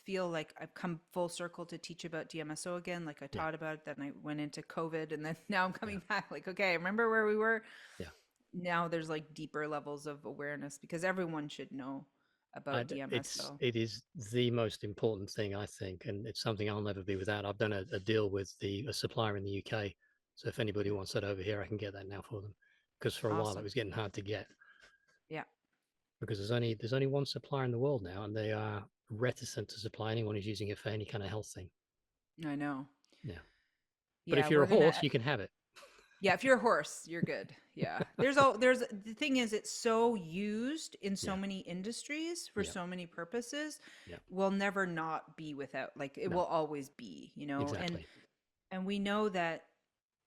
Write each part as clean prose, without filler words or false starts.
feel like I've come full circle to teach about DMSO again. Like I Yeah. taught about it, then I went into COVID, and then now I'm Yeah. coming back. Like, okay, remember where we were? Yeah. Now there's like deeper levels of awareness because everyone should know about DMSO. It is the most important thing, I think, and it's something I'll never be without. I've done a deal with a supplier in the UK, so if anybody Yeah. wants that over here, I can get that now for them. Because for a while it Awesome. was getting hard to get Yeah, because there's only one supplier in the world now, and they are reticent to supply anyone who's using it for any kind of health thing. I know. Yeah, but Yeah, if you're we're a gonna. horse, you can have it. Yeah, if you're a horse, you're good. Yeah. There's the thing is it's so used in so Yeah, many industries for yeah, so many purposes, yeah. will never not be without, like it No, will always be, you know. exactly. And we know that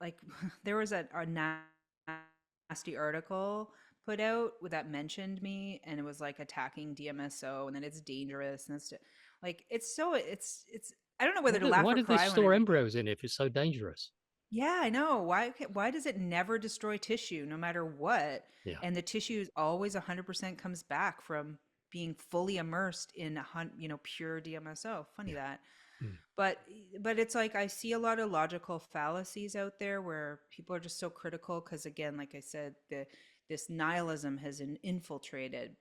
like there was a nasty article put out that mentioned me, and it was like attacking DMSO and then it's dangerous and like it's I don't know whether to laugh Why or did they cry when I store read. embryos in if it's so dangerous? Yeah, I know. Why does it never destroy tissue no matter what? Yeah, And the tissue is always 100% comes back from being fully immersed in pure DMSO. Funny yeah, that. mm, But but it's like I see a lot of logical fallacies out there where people are just so critical because again, like I said, this nihilism has infiltrated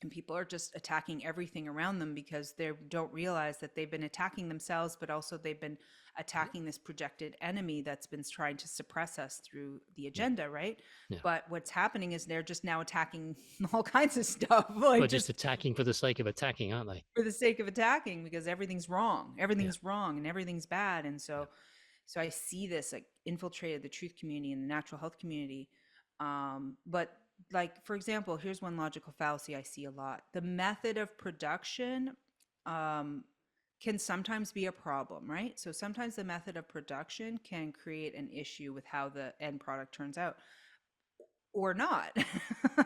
and people are just attacking everything around them because they don't realize that they've been attacking themselves, but also they've been attacking this projected enemy that's been trying to suppress us through the yeah, agenda, right? yeah. But what's happening is they're just now attacking all kinds of stuff, like But just just attacking for the sake of attacking, aren't they? for the sake of attacking because Yeah, everything's wrong and everything's bad. And yeah, so I see this like infiltrated the truth community and the natural health community. But like for example, here's one logical fallacy I see a lot: the method of production um, can sometimes be a problem, right? So sometimes the method of production can create an issue with how the end product turns out or not.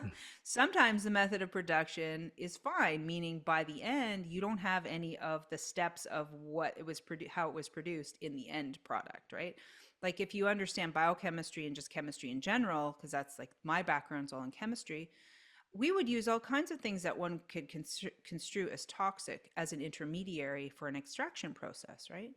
mm, Sometimes the method of production is fine, meaning by the end, you don't have any of the steps of what it was how it was produced in the end product, right? Like if you understand biochemistry and just chemistry in general, because that's like my background's all in chemistry, we would use all kinds of things that one could construe as toxic as an intermediary for an extraction process, right?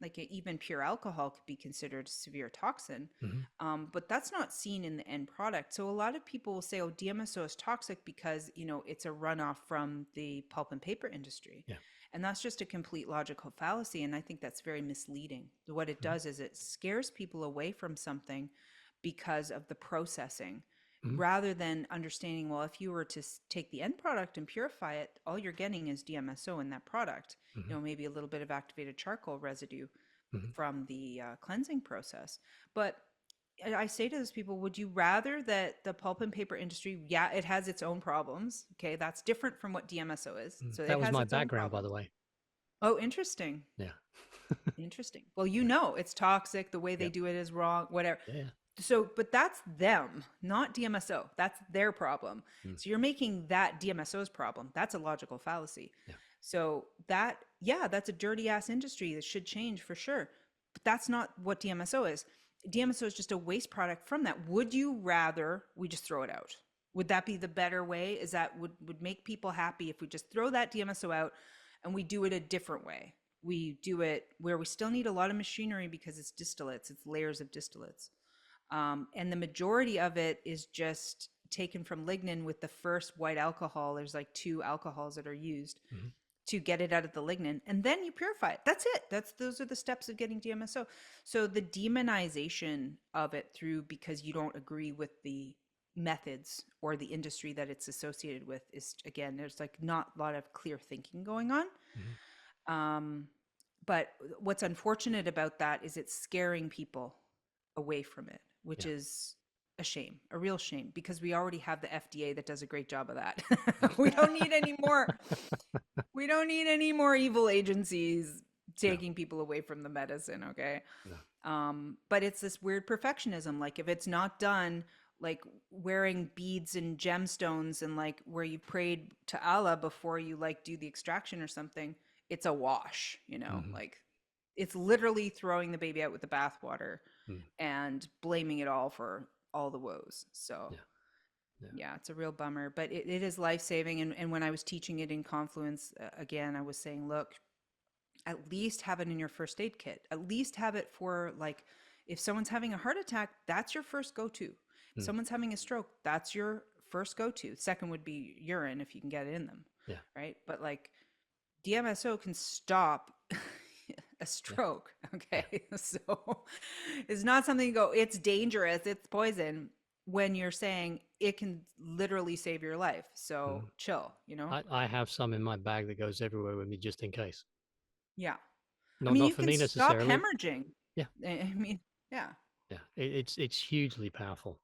Like even pure alcohol could be considered a severe toxin, mm-hmm. but that's not seen in the end product. So a lot of people will say, "Oh, DMSO is toxic because it's a runoff from the pulp and paper industry," Yeah, and that's just a complete logical fallacy. And I think that's very misleading. What it mm-hmm. does is it scares people away from something because of the processing Mm-hmm. rather than understanding, well, if you were to take the end product and purify it, all you're getting is DMSO in that product, Mm-hmm. maybe a little bit of activated charcoal residue Mm-hmm. from the cleansing process. But I say to those people, would you rather that the pulp and paper industry, yeah, it has its own problems. Okay, that's different from what DMSO is. So it That was has my its own background, by the problems. way. Oh, interesting. Yeah, Interesting. Well, yeah, it's toxic. The way they yep, do it is wrong, whatever. yeah, So, but that's them, not DMSO. That's their problem. mm, So you're making that DMSO's problem. That's a logical fallacy. yeah, So yeah, that's a dirty ass industry that should change for sure. But that's not what DMSO is. DMSO is just a waste product from that. Would you rather we just throw it out? Would that be the better way? Is that would make people happy if we just throw that DMSO out and we do it a different way? We do it where we still need a lot of machinery because it's distillates, it's layers of distillates. And the majority of it is just taken from lignin with the first white alcohol. There's like two alcohols that are used mm-hmm. to get it out of the lignin, and then you purify it. That's it. Those are the steps of getting DMSO. So the demonization of it through because you don't agree with the methods or the industry that it's associated with is, again, there's like not a lot of clear thinking going on. Mm-hmm. Um, but what's unfortunate about that is it's scaring people away from it, which Yeah. is a shame, a real shame, because we already have the FDA that does a great job of that. we don't need any more. We don't need any more evil agencies No, taking people away from the medicine. Okay. no. But it's this weird perfectionism. Like if it's not done, like wearing beads and gemstones and like where you prayed to Allah before you like do the extraction or something, it's a wash, Mm-hmm. like it's literally throwing the baby out with the bathwater Mm, and blaming it all for all the woes. So yeah, yeah. yeah, it's a real bummer, but it is life saving. And when I was teaching it in Confluence, again, I was saying, look, At least have it in your first aid kit. At least have it for like if someone's having a heart attack, that's your first go-to. If Mm, someone's having a stroke, that's your first go-to. Second would be urine if you can get it in them, yeah, right? But like DMSO can stop a yeah, stroke. yeah. Okay. So it's not something you go, it's dangerous, it's poison when you're saying it can literally save your life. So Mm. chill, you know? I have some in my bag that goes everywhere with me just in case. Yeah. I Not mean, not you for can me stop necessarily. hemorrhaging. Yeah, I mean, yeah. yeah. It's hugely powerful.